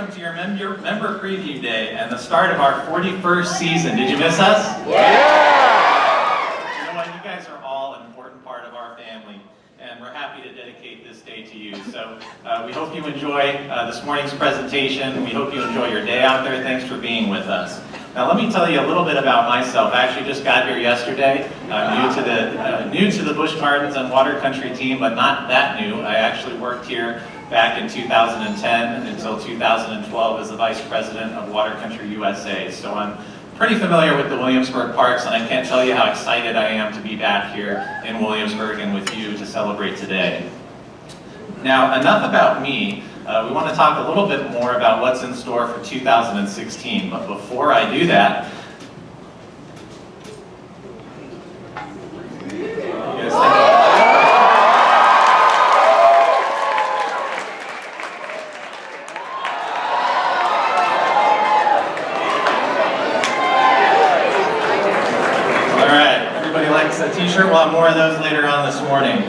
welcome to your member preview day and the start of our 41st season. Did you miss us? Yeah! You know what? You guys are all an important part of our family, and we're happy to dedicate this day to you. So we hope you enjoy this morning's presentation. We hope you enjoy your day out there. Thanks for being with us. Now let me tell you a little bit about myself. I actually just got here yesterday. I'm new to the Busch Gardens and Water Country team, but not that new. I actually worked here back in 2010 until 2012 as the Vice President of Water Country USA. So I'm pretty familiar with the Williamsburg parks, and I can't tell you how excited I am to be back here in Williamsburg and with you to celebrate today. Now, enough about me. We want to talk a little bit more about what's in store for 2016, but before I do that, t-shirt. We'll have more of those later on this morning.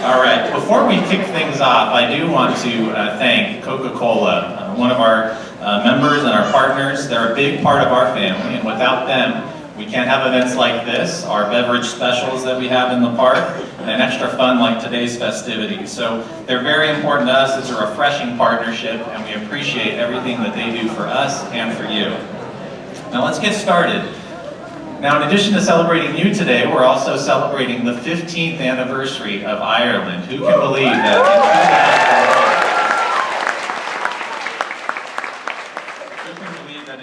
All right, before we kick things off, I do want to thank Coca-Cola, one of our members and our partners. They're a big part of our family, and without them, we can't have events like this, our beverage specials that we have in the park, and extra fun like today's festivities. So they're very important to us. It's a refreshing partnership, and we appreciate everything that they do for us and for you. Now let's get started. Now, in addition to celebrating you today, we're also celebrating the 15th anniversary of Ireland. Who can believe that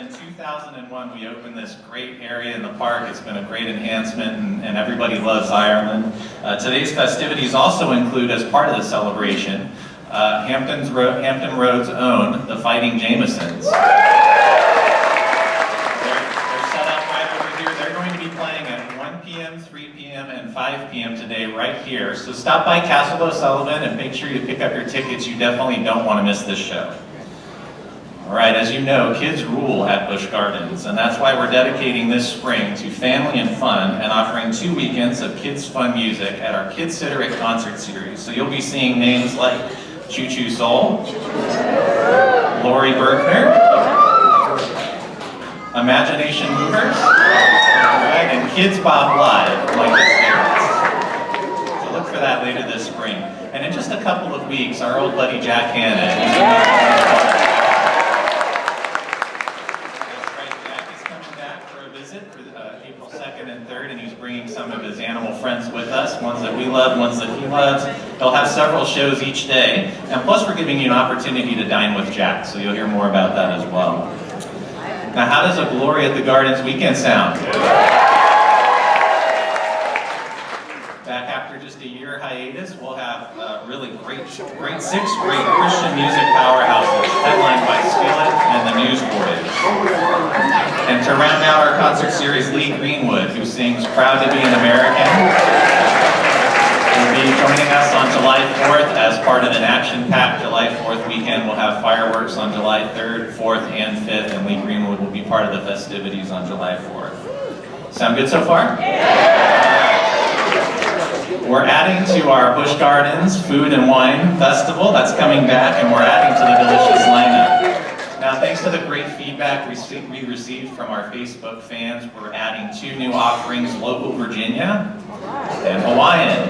in 2001 we opened this great area in the park? It's been a great enhancement, and everybody loves Ireland. Today's festivities also include, as part of the celebration, Hampton Road's own, the Fighting Jamesons. Playing at 1 p.m., 3 p.m., and 5 p.m. today right here. So stop by Castle O'Sullivan and make sure you pick up your tickets. You definitely don't want to miss this show. All right, as you know, kids rule at Busch Gardens, and that's why we're dedicating this spring to family and fun and offering 2 weekends of kids' fun music at our Kids Sitter It concert series. So you'll be seeing names like Choo Choo Soul, Lori Berkner, Imagination Movers, and Kids Bop Live, like this series. So look for that later this spring. And in just a couple of weeks, our old buddy Jack Hannon. That's right, Jack is coming back for a visit for April 2nd and 3rd, and he's bringing some of his animal friends with us, ones that we love, ones that he loves. They'll have several shows each day, and plus we're giving you an opportunity to dine with Jack, so you'll hear more about that as well. Now, how does a Glory at the Gardens weekend sound? Back after just a year hiatus, we'll have really great 6 great Christian music powerhouses, headlined by Skillet and the Newsboys. And to round out our concert series, Lee Greenwood, who sings Proud to be an American, will be joining us on July 4th as part of an action-packed July 4th weekend. We'll have fireworks on July 3rd, 4th, and 5th, and Lee Greenwood will be part of the festivities on July 4th. Sound good so far? Yeah. We're adding to our Busch Gardens Food and Wine Festival. That's coming back, and we're adding to the delicious lineup. Now, thanks to the great feedback we received from our Facebook fans, we're adding 2 new offerings, local Virginia and Hawaiian.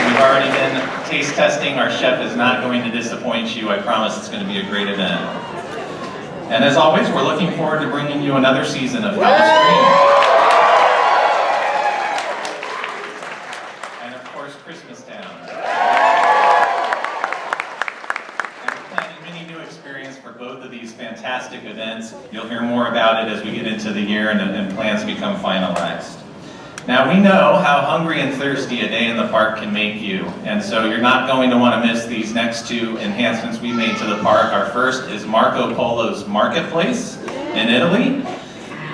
We've already been taste testing. Our chef is not going to disappoint you. I promise it's going to be a great event. And as always, we're looking forward to bringing you another season of House and of course, Christmas Town. And we're planning many new experiences for both of these fantastic events. You'll hear more about it as we get into the year and plans become finalized. Now, we know how hungry and thirsty a day in the park can make you, and so you're not going to want to miss these next 2 enhancements we made to the park. Our first is Marco Polo's Marketplace in Italy.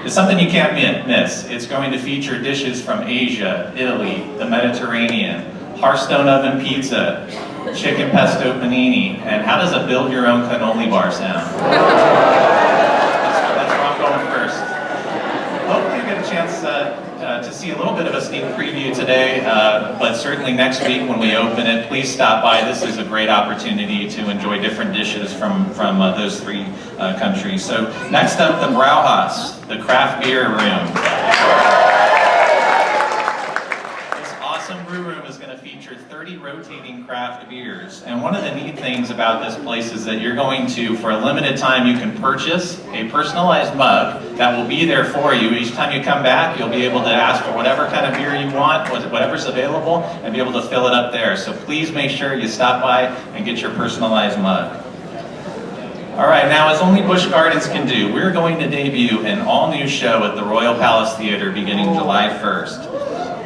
It's something you can't miss. It's going to feature dishes from Asia, Italy, the Mediterranean, Hearthstone oven pizza, chicken pesto panini, and how does a build-your-own cannoli bar sound? That's where I'm going first. Hopefully you get a chance to to see a little bit of a sneak preview today, but certainly next week when we open it, please stop by. This is a great opportunity to enjoy different dishes from those three countries. So next up, the Brauhaus, the craft beer room. This awesome brew room is going to feature 30 rotating craft beers. And one of the neat things about this place is that you're going to, for a limited time, you can purchase a personalized mug that will be there for you. Each time you come back, you'll be able to ask for whatever kind of beer you want, whatever's available, and be able to fill it up there. So please make sure you stop by and get your personalized mug. All right, now as only Busch Gardens can do, we're going to debut an all-new show at the Royal Palace Theater beginning July 1st.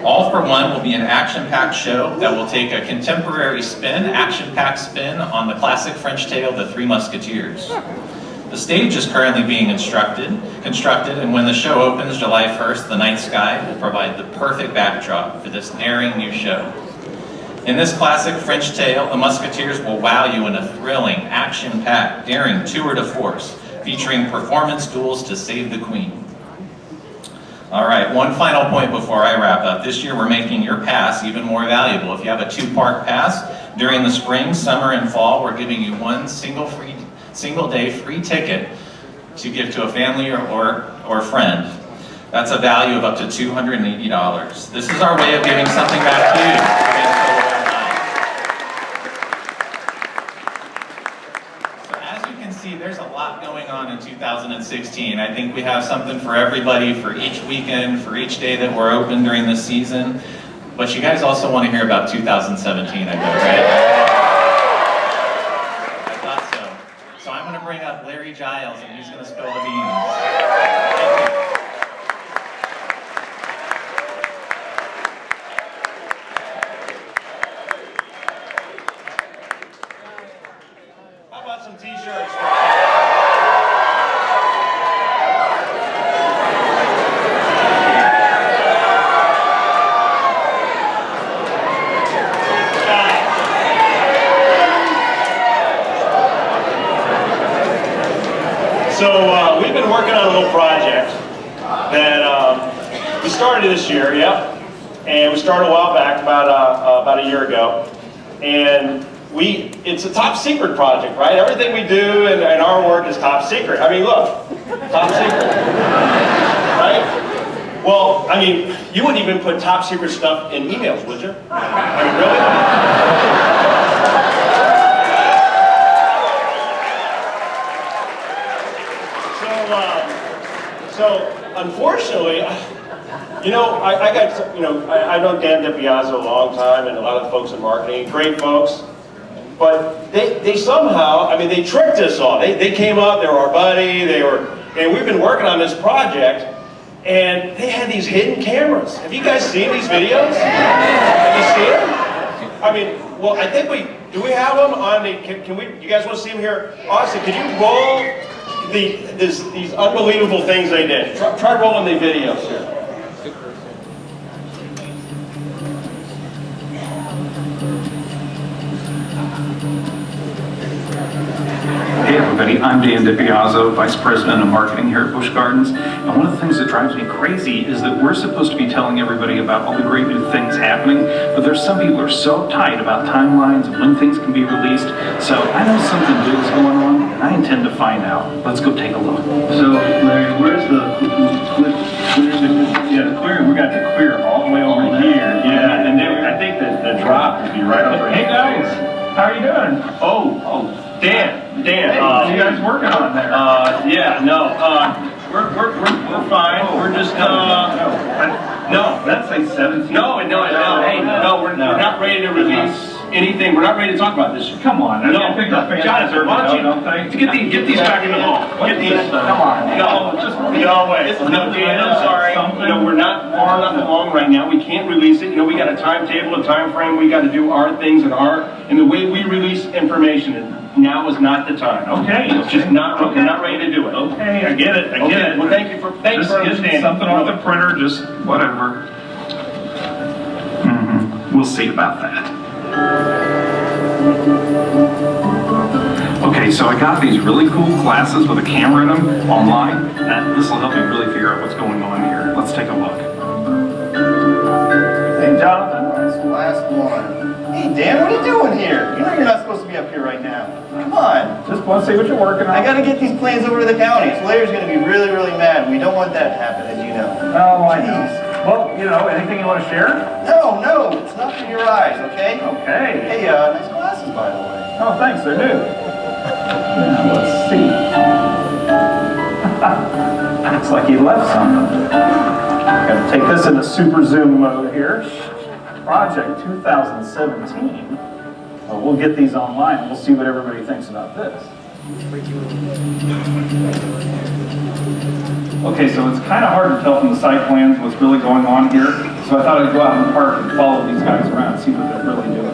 All for One will be an action-packed show that will take a contemporary spin, action-packed spin on the classic French tale, The Three Musketeers. The stage is currently being constructed, and when the show opens July 1st, the night sky will provide the perfect backdrop for this daring new show. In this classic French tale, the Musketeers will wow you in a thrilling, action-packed, daring tour de force, featuring performance duels to save the Queen. All right, one final point before I wrap up. This year we're making your pass even more valuable. If you have a 2-park pass, during the spring, summer, and fall, we're giving you one single-day free ticket to give to a family or friend. That's a value of up to $280. This is our way of giving something back to you. There's a lot going on in 2016. I think we have something for everybody for each weekend, for each day that we're open during this season. But you guys also want to hear about 2017, I know, right? I thought so. So I'm going to bring up Larry Giles, and he's going to spill the beans. Thank you. How about some t-shirts? So we've been working on a little project that we started this year, and we started a while back, about a year ago, and it's a top secret project, right? Everything we do and our work is top secret. I mean, look, top secret, right? Well, I mean, you wouldn't even put top secret stuff in emails, would you? I mean, really? So, unfortunately, you know, I know Dan DiPiazza a long time and a lot of the folks in marketing, great folks, but they somehow, I mean, they tricked us all. They came up, they were our buddy, and we've been working on this project, and they had these hidden cameras. Have you guys seen these videos? Have you seen them? I mean, well, I think do we have them on the, you guys want to see them here? Austin, can you roll these unbelievable things they did? Try rolling the videos here. Hey everybody, I'm Dan DiPiazza, Vice President of Marketing here at Busch Gardens. And one of the things that drives me crazy is that we're supposed to be telling everybody about all the great new things happening, but there's some people who are so tight about timelines and when things can be released. So I know something big is going on, and I intend to find out. Let's go take a look. So Larry, where's the query? We got the query all the way over here. Yeah, and then I think that the drop would be right over here. Hey guys, how are you doing? Oh. Dan, you guys working on there? Yeah, no, we're fine. We're just no, that's like 17. No, hey, no, we're not ready to release anything. We're not ready to talk about this. Come on, no, Giles, why don't you get these back in the vault? Get these. Come on, no, just get all away. No, Dan, I'm sorry. You know, we're not far enough along right now. We can't release it. You know, we got a timetable, a time frame. We got to do our things and the way we release information. Now is not the time. Okay, it's just not. Okay. We're not ready to do it. Okay, I get it. I get it. Well, thank you for understanding. Something off the printer, just whatever. We'll see about that. Okay, so I got these really cool classes with a camera in them online. This will help me really figure out what's going on here. Let's take a look. Jonathan. That's the last one. Hey, Dan, what are you doing here? You know you're not supposed to be up here right now. Come on. Just want to see what you're working on. I gotta get these plans over to the county. So Larry's gonna be really, really mad. We don't want that to happen, as you know. Oh, I know. Jeez. Well, you know, anything you want to share? No, it's not for your eyes, okay? Okay. Hey, nice glasses, by the way. Oh, thanks, they're new. Now, let's see. Looks like you left something. Gotta take this into super zoom mode here. Project 2017. Well, we'll get these online. We'll see what everybody thinks about this. Okay, so it's kind of hard to tell from the site plans what's really going on here. So I thought I'd go out in the park and follow these guys around and see what they're really doing.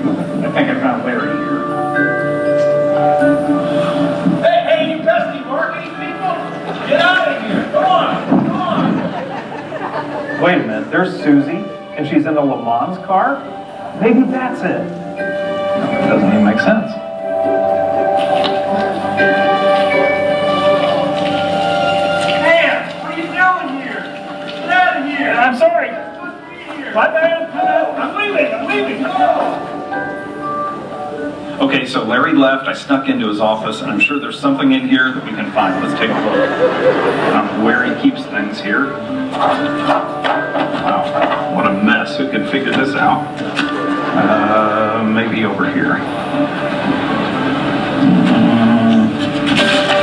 I think I found Larry here. Hey, you pesky marketing people! Get out of here! Come on! Wait a minute, there's Susie, and she's in the Le Mans car? Maybe that's it. No, it doesn't even make sense. I'm sorry. My bad. I'm leaving. No. Okay, so Larry left. I snuck into his office, and I'm sure there's something in here that we can find. Let's take a look. I don't know where he keeps things here. Wow, what a mess. Who could figure this out? Maybe over here.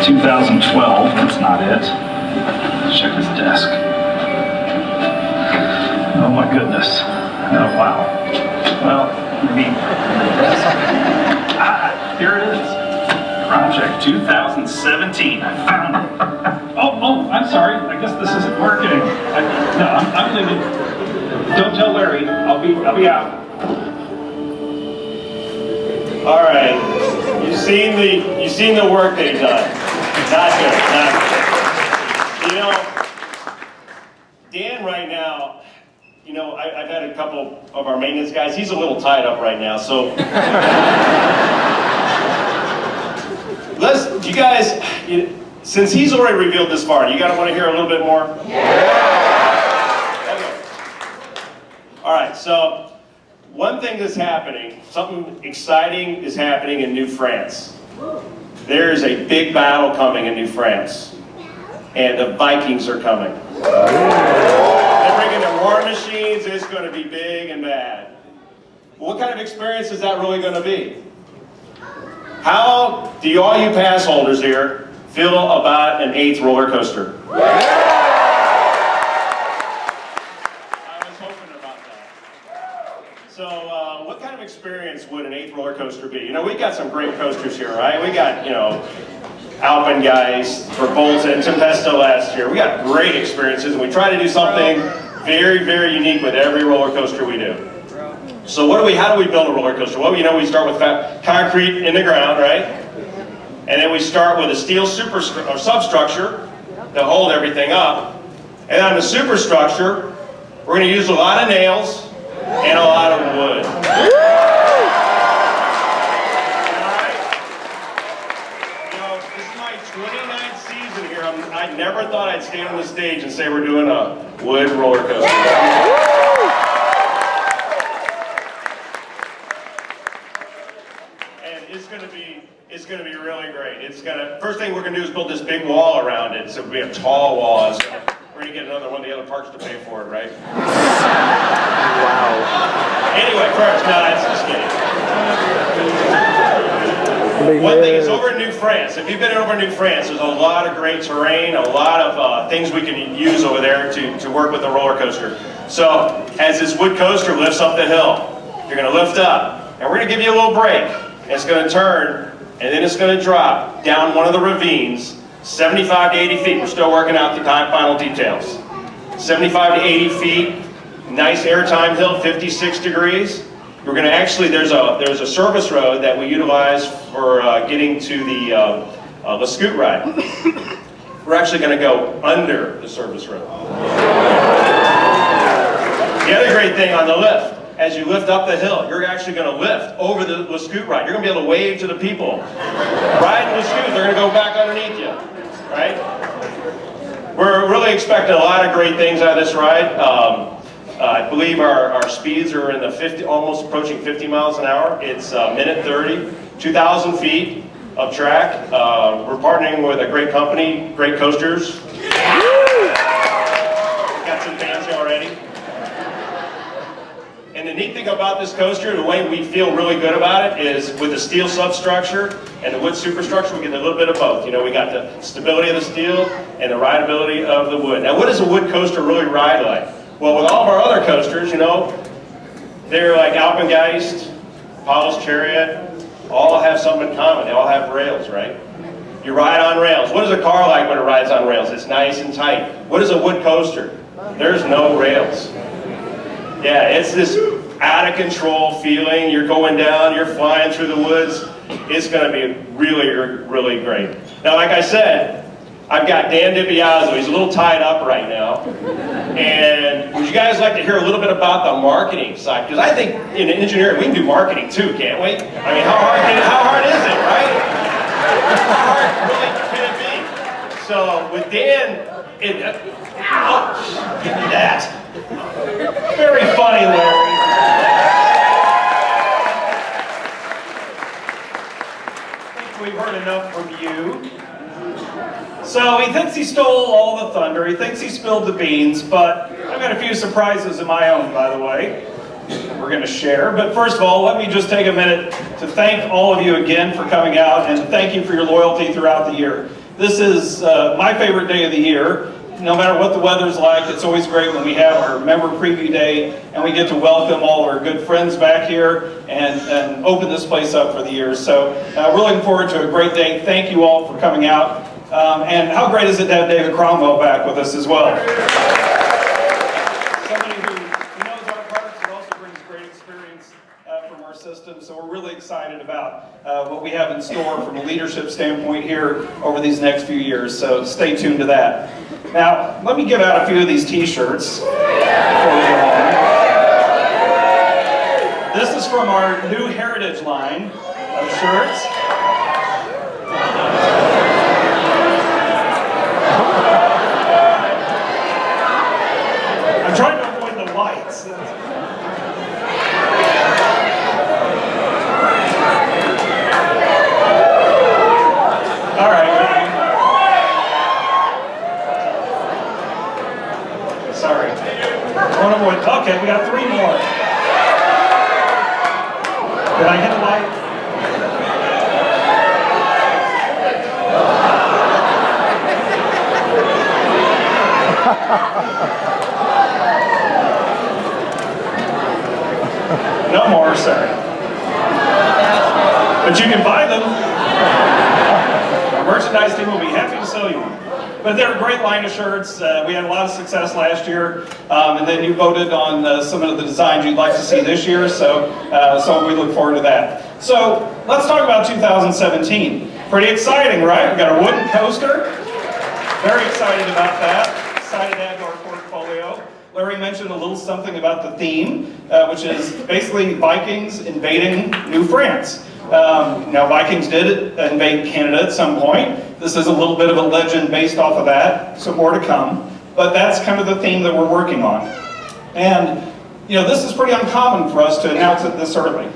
2012. That's not it. Let's check his desk. Oh my goodness. Oh wow. Well, maybe. Here it is. Project 2017. I found it. Oh, I'm sorry. I guess this isn't marketing. I'm leaving. Don't tell Larry. I'll be out. All right. You've seen the work they've done. Not good. You know, Dan right now. You know, I've had a couple of our maintenance guys. He's a little tied up right now, so you guys, since he's already revealed this far, you guys want to hear a little bit more? Yeah. Okay. All right. So one thing that's happening, something exciting is happening in New France. There is a big battle coming in New France, and the Vikings are coming. They're bringing their war machines. It's going to be big and bad. What kind of experience is that really going to be? How do all you pass holders here feel about an 8th roller coaster? I was hoping about that. So, what kind of experience would an 8th roller coaster be? You know, we got some great coasters here, right? We got, Alpen guys for Bolton, Tempesta last year. We got great experiences, and we try to do something very, very unique with every roller coaster we do. So how do we build a roller coaster? Well, we start with concrete in the ground, right? And then we start with a steel substructure to hold everything up. And on the superstructure, we're going to use a lot of nails and a lot of wood. I never thought I'd stand on the stage and say we're doing a wood roller coaster. And it's gonna be really great. First thing we're gonna do is build this big wall around it. So it'll be a tall wall. We're gonna get another one of the other parks to pay for it, right? Wow. Anyway, first, no, that's just kidding. One thing is over in New France. If you've been over in New France, there's a lot of great terrain, a lot of things we can use over there to work with the roller coaster. So as this wood coaster lifts up the hill, you're going to lift up, and we're going to give you a little break. It's going to turn, and then it's going to drop down one of the ravines, 75 to 80 feet. We're still working out the final details. 75 to 80 feet, nice airtime hill, 56 degrees. We're going to there's a service road that we utilize for getting to the scoot ride. We're actually going to go under the service road. The other great thing on the lift, as you lift up the hill, you're actually going to lift over the scoot ride. You're going to be able to wave to the people. Riding the scoot, they're going to go back underneath you, right? We're really expecting a lot of great things out of this ride. I believe our speeds are in the 50, almost approaching 50 miles an hour. It's minute 30, 2,000 feet of track. We're partnering with a great company, Great Coasters. Got some fancy already. And the neat thing about this coaster, the way we feel really good about it, is with the steel substructure and the wood superstructure, we get a little bit of both. You know, we got the stability of the steel and the rideability of the wood. Now, what does a wood coaster really ride like? Well, with all of our other coasters, you know, they're like Alpengeist, Apollo's Chariot, all have something in common. They all have rails, right? You ride on rails. What is a car like when it rides on rails? It's nice and tight. What is a wood coaster? There's no rails. Yeah, it's this out of control feeling. You're going down, you're flying through the woods. It's going to be really, really great. Now, like I said, I've got Dan DiBiase. He's a little tied up right now. And would you guys like to hear a little bit about the marketing side? Because I think in engineering, we can do marketing too, can't we? I mean, how hard is it, right? How hard really can it be? So with Dan, ouch, give me that. Very funny, Larry. I think we've heard enough from you. So he thinks he stole all the thunder, he thinks he spilled the beans, but I've got a few surprises of my own, by the way, we're going to share. But first of all, let me just take a minute to thank all of you again for coming out, and thank you for your loyalty throughout the year. This is my favorite day of the year. No matter what the weather's like, it's always great when we have our member preview day and we get to welcome all our good friends back here and open this place up for the year. So we're looking forward to a great day. Thank you all for coming out. And how great is it to have David Cromwell back with us as well? Somebody who knows our parks but also brings great experience from our system. So we're really excited about what we have in store from a leadership standpoint here over these next few years. So stay tuned to that. Now, let me give out a few of these t-shirts before we go on. This is from our new Heritage line of shirts. I'm trying to avoid the lights. All right. Sorry. Okay, we got 3 more. Did I hit a light? No more, sir. But you can buy them. Our merchandise team will be happy to sell you one. But they're a great line of shirts. We had a lot of success last year, and then you voted on some of the designs you'd like to see this year, so we look forward to that. So let's talk about 2017. Pretty exciting, right? We've got a wooden coaster. Very excited about that. Excited to add to our portfolio. Larry mentioned a little something about the theme, which is basically Vikings invading New France. Now, Vikings did invade Canada at some point. This is a little bit of a legend based off of that, so more to come. But that's kind of the theme that we're working on. And, you know, this is pretty uncommon for us to announce it this early.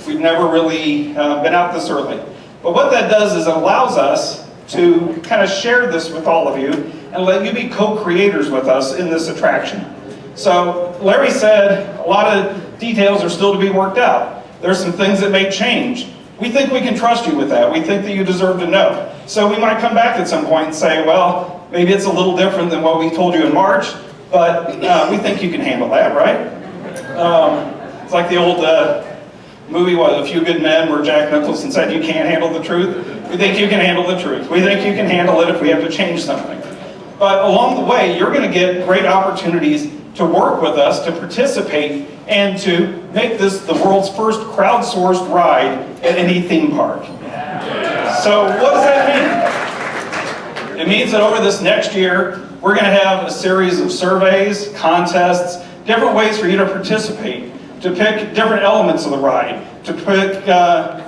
We've never really been out this early. But what that does is it allows us to kind of share this with all of you and let you be co-creators with us in this attraction. So, Larry said a lot of details are still to be worked out. There's some things that may change. We think we can trust you with that. We think that you deserve to know. So we might come back at some point and say, well, maybe it's a little different than what we told you in March, but we think you can handle that, right? It's like the old movie, A Few Good Men, where Jack Nicholson said, you can't handle the truth. We think you can handle the truth. We think you can handle it if we have to change something. But along the way, you're going to get great opportunities to work with us, to participate, and to make this the world's first crowdsourced ride at any theme park. So what does that mean? It means that over this next year, we're going to have a series of surveys, contests, different ways for you to participate, to pick different elements of the ride, to pick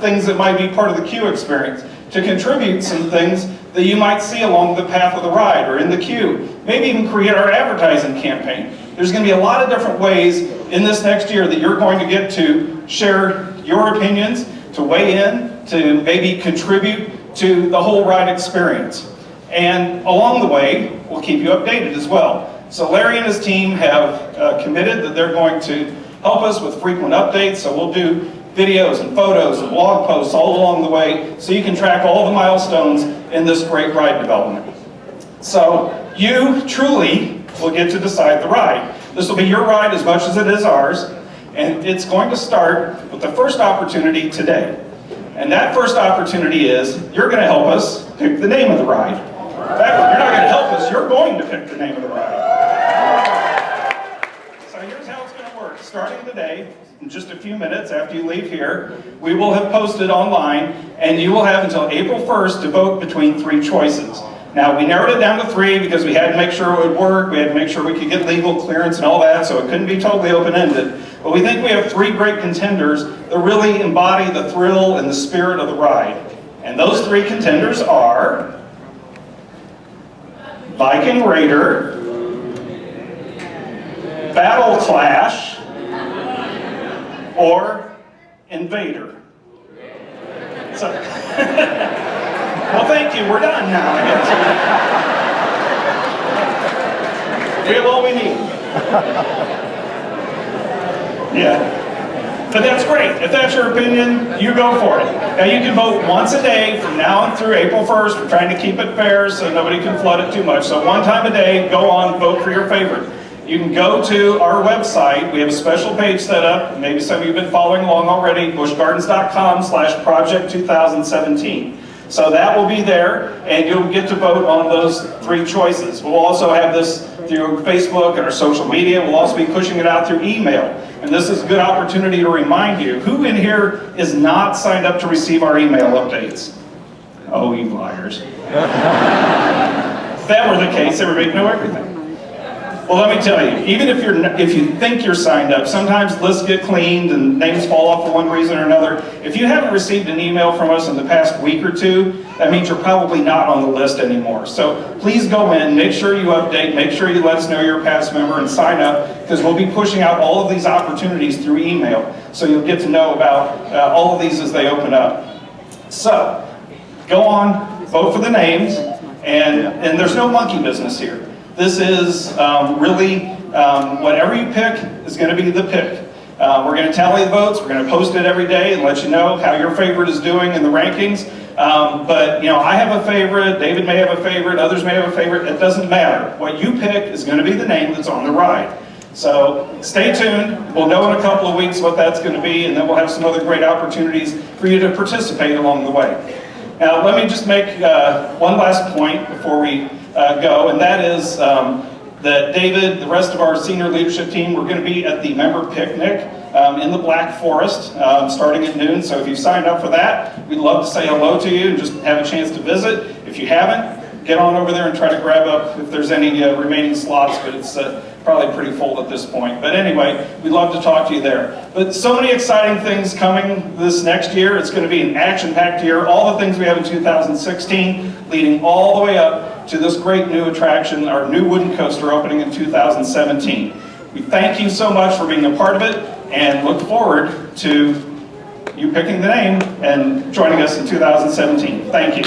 things that might be part of the queue experience, to contribute some things that you might see along the path of the ride or in the queue, maybe even create our advertising campaign. There's going to be a lot of different ways in this next year that you're going to get to share your opinions, to weigh in, to maybe contribute to the whole ride experience. And along the way, we'll keep you updated as well. So Larry and his team have committed that they're going to help us with frequent updates, so we'll do videos and photos and blog posts all along the way so you can track all the milestones in this great ride development. So you truly will get to decide the ride. This will be your ride as much as it is ours, and it's going to start with the first opportunity today. And that first opportunity is you're going to help us pick the name of the ride. In fact, you're not going to help us, you're going to pick the name of the ride. So here's how it's going to work. Starting today, in just a few minutes after you leave here, we will have posted online, and you will have until April 1st to vote between 3 choices. Now, we narrowed it down to 3 because we had to make sure it would work, we had to make sure we could get legal clearance and all that, so it couldn't be totally open-ended. But we think we have 3 great contenders that really embody the thrill and the spirit of the ride. And those 3 contenders are Viking Raider, Battle Clash, or InvadR. So, well, thank you. We're done now, I guess. We have all we need. Yeah. But that's great. If that's your opinion, you go for it. Now you can vote once a day from now on through April 1st. We're trying to keep it fair so nobody can flood it too much. So one time a day, go on, vote for your favorite. You can go to our website. We have a special page set up. Maybe some of you have been following along already, buschgardens.com/project2017. So that will be there, and you'll get to vote on those 3 choices. We'll also have this through Facebook and our social media. We'll also be pushing it out through email. And this is a good opportunity to remind you, who in here is not signed up to receive our email updates? Oh, you liars. If that were the case, everybody know everything. Well, let me tell you, even if you think you're signed up, sometimes lists get cleaned and names fall off for one reason or another. If you haven't received an email from us in the past week or 2, that means you're probably not on the list anymore. So please go in, make sure you update, make sure you let us know you're a past member and sign up, because we'll be pushing out all of these opportunities through email. So you'll get to know about all of these as they open up. So go on, vote for the names, and there's no monkey business here. This is really, whatever you pick is going to be the pick. We're going to tally the votes, we're going to post it every day and let you know how your favorite is doing in the rankings. But, you know, I have a favorite, David may have a favorite, others may have a favorite, it doesn't matter. What you pick is going to be the name that's on the ride. So stay tuned, we'll know in a couple of weeks what that's going to be, and then we'll have some other great opportunities for you to participate along the way. Now, let me just make one last point before we go, and that is that David, the rest of our senior leadership team, we're going to be at the member picnic in the Black Forest starting at noon. So if you've signed up for that, we'd love to say hello to you and just have a chance to visit. If you haven't, get on over there and try to grab up if there's any remaining slots, but it's probably pretty full at this point. But anyway, we'd love to talk to you there. But so many exciting things coming this next year. It's going to be an action-packed year. All the things we have in 2016 leading all the way up to this great new attraction, our new wooden coaster opening in 2017. We thank you so much for being a part of it and look forward to you picking the name and joining us in 2017. Thank you.